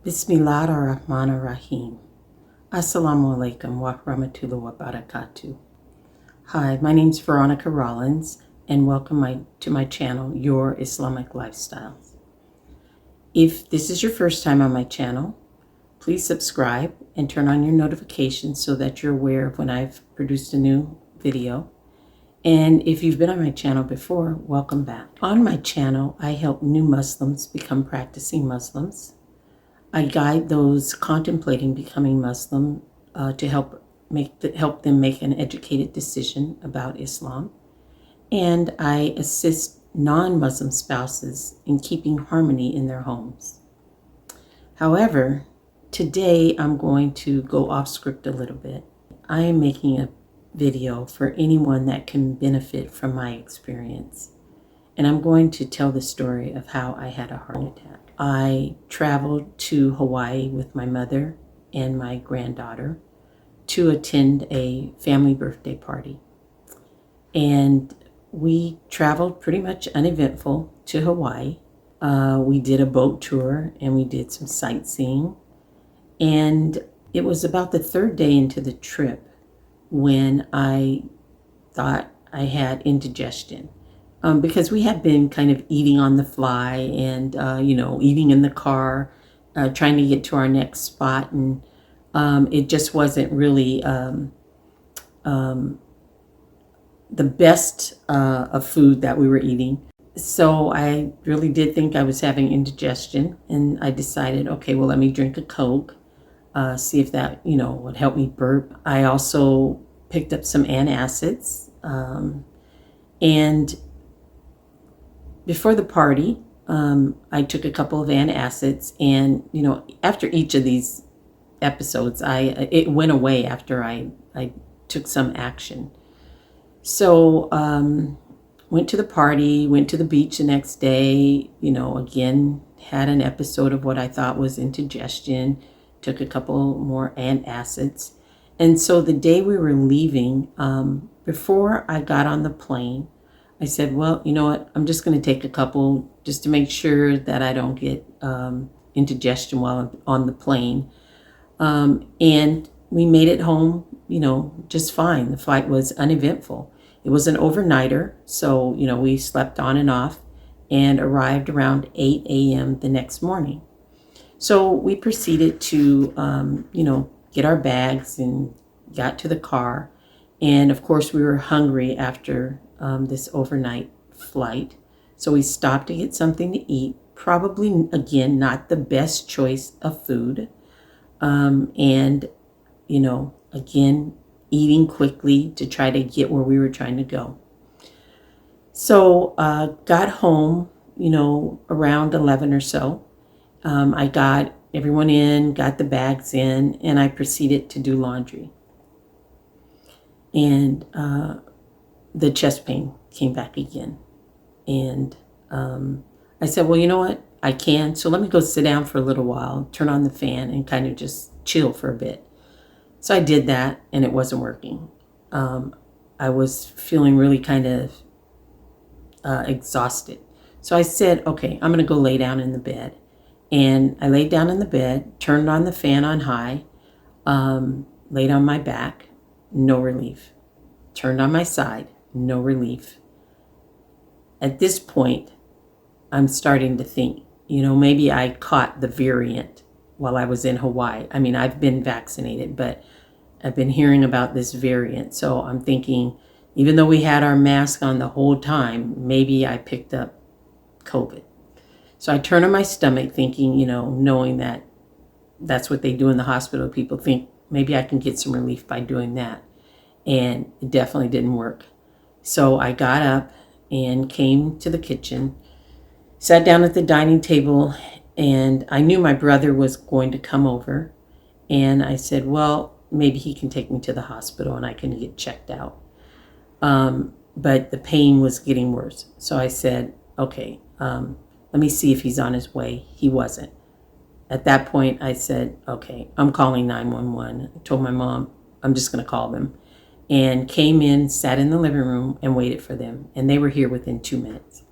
Bismillahirrahmanirrahim. Assalamu alaikum wa rahmatullahi wa barakatuh. Hi, my name's Veronica Rollins, and welcome to my channel, Your Islamic Lifestyles. If this is your first time on my channel, please subscribe and turn on your notifications so that you're aware of when I've produced a new video. And if you've been on my channel before, welcome back. On my channel, I help new Muslims become practicing Muslims. I guide those contemplating becoming Muslim to help them make an educated decision about Islam. And I assist non-Muslim spouses in keeping harmony in their homes. However, today I'm going to go off script a little bit. I am making a video for anyone that can benefit from my experience. And I'm going to tell the story of how I had a heart attack. I traveled to Hawaii with my mother and my granddaughter to attend a family birthday party. And we traveled pretty much uneventful to Hawaii. We did a boat tour and we did some sightseeing. And it was about the third day into the trip when I thought I had indigestion. Because we had been kind of eating on the fly and, eating in the car, trying to get to our next spot. And it just wasn't really the best of food that we were eating. So I really did think I was having indigestion. And I decided, okay, well, let me drink a Coke, see if that, would help me burp. I also picked up some antacids. And before the party, I took a couple of antacids, and after each of these episodes, it went away after I took some action. So went to the party, went to the beach the next day. Again had an episode of what I thought was indigestion. Took a couple more antacids, and so the day we were leaving, before I got on the plane, I said, well, you know what? I'm just going to take a couple just to make sure that I don't get indigestion while I'm on the plane. And we made it home, just fine. The flight was uneventful. It was an overnighter, so, we slept on and off and arrived around 8 a.m. the next morning. So we proceeded to, get our bags and got to the car. And of course, we were hungry after this overnight flight. So we stopped to get something to eat. Probably, again, not the best choice of food. And, again, eating quickly to try to get where we were trying to go. So got home, around 11 or so. I got everyone in, got the bags in, and I proceeded to do laundry. And the chest pain came back again. And I said, well, you know what? I can. So let me go sit down for a little while, turn on the fan, and kind of just chill for a bit. So I did that, and it wasn't working. I was feeling really kind of exhausted. So I said, okay, I'm going to go lay down in the bed. And I laid down in the bed, turned on the fan on high, laid on my back, no relief. Turned on my side, no relief. At this point, I'm starting to think, maybe I caught the variant while I was in Hawaii. I mean, I've been vaccinated, but I've been hearing about this variant. So I'm thinking, even though we had our mask on the whole time, maybe I picked up COVID. So I turned on my stomach thinking, knowing that that's what they do in the hospital. People think maybe I can get some relief by doing that. And it definitely didn't work. So I got up and came to the kitchen, sat down at the dining table, and I knew my brother was going to come over. And I said, well, maybe he can take me to the hospital and I can get checked out. But the pain was getting worse. So I said, okay, let me see if he's on his way. He wasn't. At that point, I said, okay, I'm calling 911. I told my mom, I'm just going to call them. And came in, sat in the living room, and waited for them. And they were here within 2 minutes.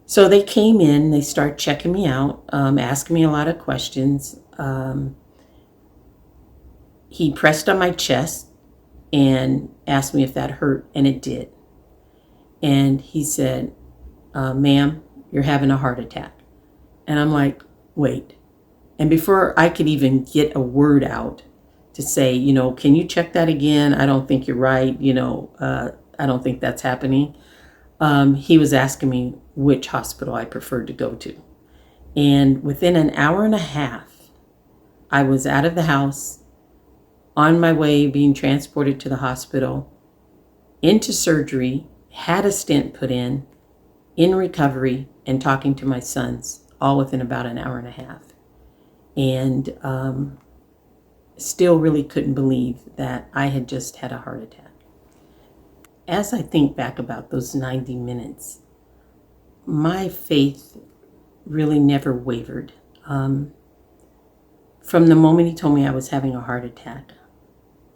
So they came in, they started checking me out, asking me a lot of questions. He pressed on my chest and asked me if that hurt, and it did. And he said, ma'am, you're having a heart attack. And I'm like, wait. And before I could even get a word out to say, can you check that again? I don't think you're right. I don't think that's happening. He was asking me which hospital I preferred to go to. And within an hour and a half, I was out of the house, on my way, being transported to the hospital, into surgery, had a stent put in recovery, and talking to my sons, all within about an hour and a half. And still really couldn't believe that I had just had a heart attack. As I think back about those 90 minutes, my faith really never wavered. From the moment he told me I was having a heart attack,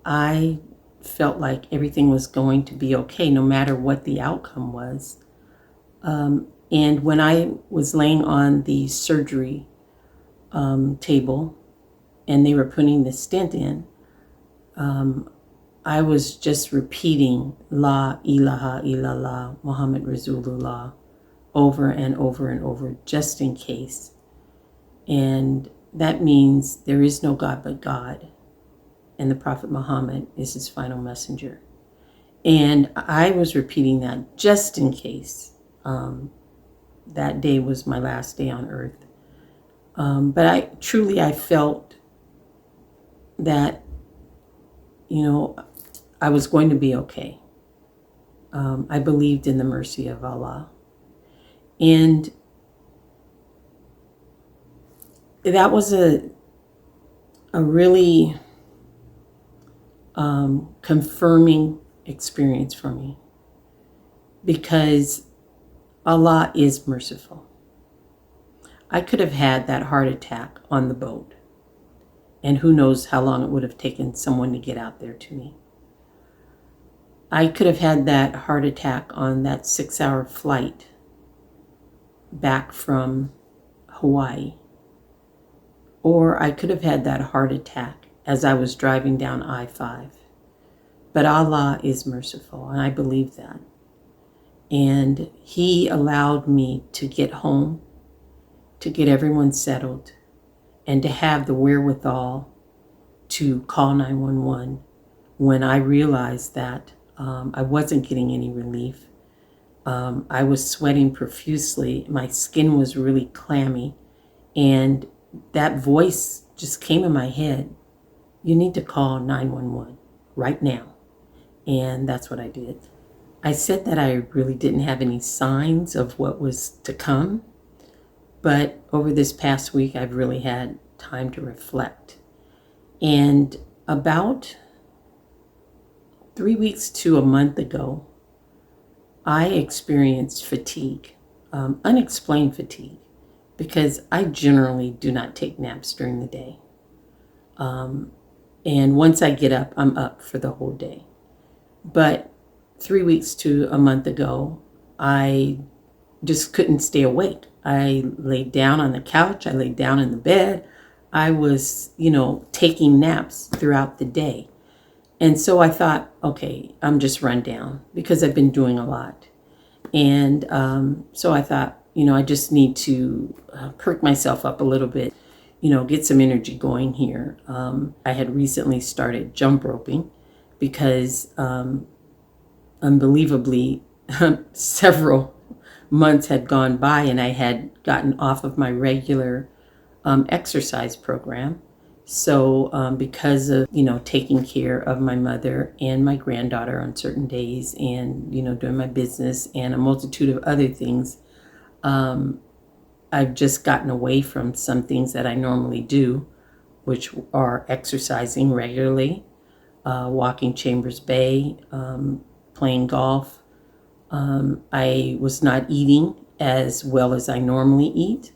I felt like everything was going to be okay, no matter what the outcome was. And when I was laying on the surgery table and they were putting the stent in, I was just repeating La ilaha illallah Muhammad Rasulullah over and over and over, just in case. And that means there is no God but God, and the Prophet Muhammad is his final messenger. And I was repeating that just in case that day was my last day on earth. But I felt that, I was going to be okay. I believed in the mercy of Allah. And that was a really confirming experience for me, because Allah is merciful. I could have had that heart attack on the boat, and who knows how long it would have taken someone to get out there to me. I could have had that heart attack on that 6-hour flight back from Hawaii. Or I could have had that heart attack as I was driving down I-5. But Allah is merciful, and I believe that. And he allowed me to get home, to get everyone settled, and to have the wherewithal to call 911 when I realized that I wasn't getting any relief. I was sweating profusely. My skin was really clammy. And that voice just came in my head. You need to call 911 right now. And that's what I did. I said that I really didn't have any signs of what was to come. But over this past week, I've really had time to reflect. And about 3 weeks to a month ago, I experienced fatigue, unexplained fatigue, because I generally do not take naps during the day. And once I get up, I'm up for the whole day. But 3 weeks to a month ago, I just couldn't stay awake. I laid down on the couch. I laid down in the bed. I was, taking naps throughout the day. And so I thought, okay, I'm just run down because I've been doing a lot. And so I thought, I just need to perk myself up a little bit, get some energy going here. I had recently started jump roping because unbelievably, several months had gone by and I had gotten off of my regular exercise program. So because of, taking care of my mother and my granddaughter on certain days and, doing my business and a multitude of other things, I've just gotten away from some things that I normally do, which are exercising regularly, walking Chambers Bay, playing golf. I was not eating as well as I normally eat.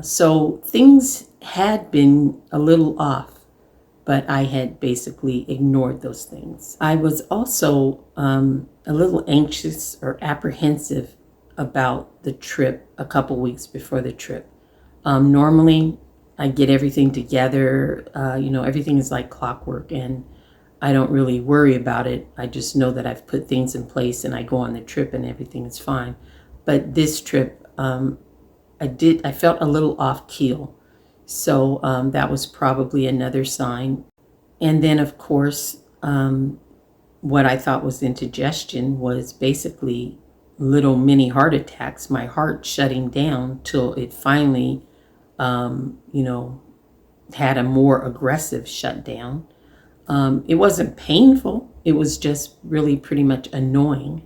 So things had been a little off, but I had basically ignored those things. I was also a little anxious or apprehensive about the trip a couple weeks before the trip. Normally, I get everything together. Everything is like clockwork, and I don't really worry about it. I just know that I've put things in place, and I go on the trip, and everything is fine. But this trip, I felt a little off keel, so that was probably another sign. And then, of course, what I thought was indigestion was basically little mini heart attacks, my heart shutting down till it finally, had a more aggressive shutdown. It wasn't painful. It was just really pretty much annoying.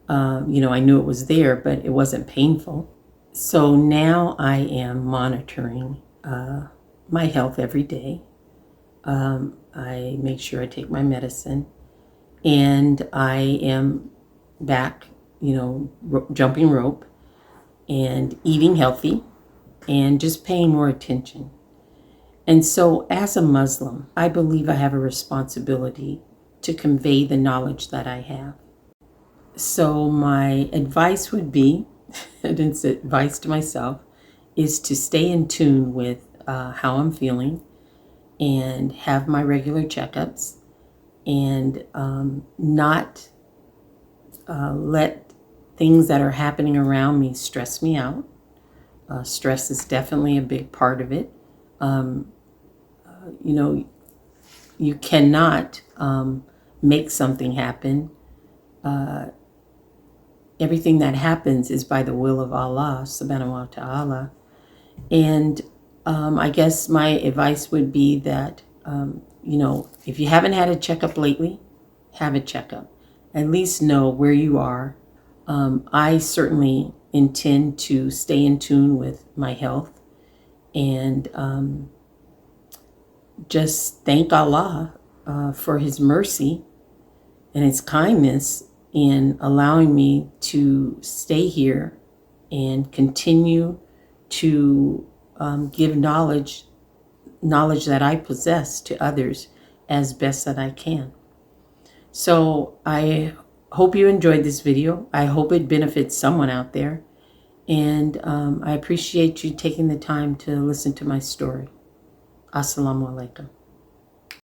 I knew it was there, but it wasn't painful. So now I am monitoring my health every day. I make sure I take my medicine, and I am back, jumping rope and eating healthy and just paying more attention. And so as a Muslim, I believe I have a responsibility to convey the knowledge that I have. So my advice would be, and it's advice to myself, is to stay in tune with how I'm feeling and have my regular checkups, and not let things that are happening around me stress me out. Stress is definitely a big part of it. You cannot make something happen. Everything that happens is by the will of Allah, subhanahu wa ta'ala. And I guess my advice would be that, if you haven't had a checkup lately, have a checkup. At least know where you are. I certainly intend to stay in tune with my health, and just thank Allah for His mercy and His kindness in allowing me to stay here and continue to give knowledge that I possess to others as best that I can. So I hope you enjoyed this video. I hope it benefits someone out there. And I appreciate you taking the time to listen to my story. Assalamu alaikum.